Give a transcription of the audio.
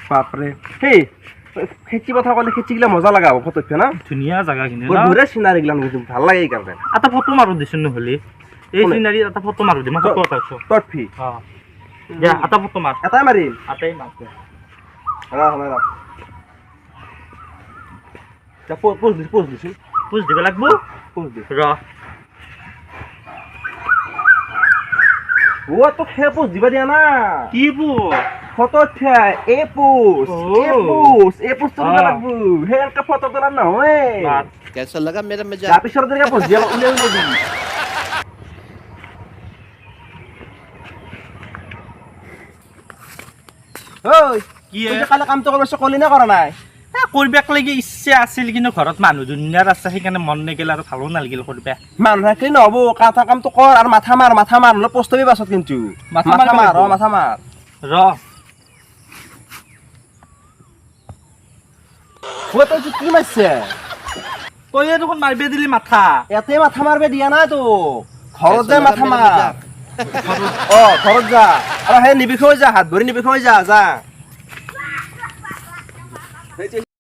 বাপৰে হেই খেতি কথা ক'লে খেতিগিলা মজা লগা হ'ব ফটো না ধুনীয়া জাগা কিনে বঢ়িয়া চিনাৰী গিলা কিন্তু ভাল লাগে এইকাৰণে এটা ফটো মাৰো দিছোন নহ'লে এই চিনাৰী এটা ফটো মাৰো দে মই ফটো উঠাইছো তৰফি যা এটা ফটো মাৰ এটাই মাৰিম আটাই মাৰ ৰা যা পোজ দিছো পুজ দিব লাগব পোজ দি ৰ ও তো খে পোজ দিবা দিয়া না কি বু ফটো উঠা এ পোজ তো দিবা লাগব হে একটা ফটো তোলা নহয় कैसा लगा मेरा मजाक তাৰ পিছৰ দিনা পোজ দিয়া উলিয়াই দি ওই কি তুই কালে কামটো কৰিছ কলি না কৰা নাই কৰিবাক লাগি ইচ্ছা আছিল কিন্তু ঘৰত মানুহ দুনিয়াৰ আছে সেইকাৰণে মন নেগেল আৰু ভালো নালাগিল কৰিবা মানুহ কি নহব কাঠা কামটো কৰ আৰু মাথা মাৰ নহলে পস্তবি বাছত কিন্তু মাথা মাৰ ৰ ও তই কি মাৰছে তই দেখোন মাৰিবে দিলি মাথা এতে মাথা মাৰবে দিয়া নাই তো ঘৰত যায় মাথা মাৰ ঘৰত যা আৰু সেই নিবিষয় যা হাত ভৰি নিবিষয় যা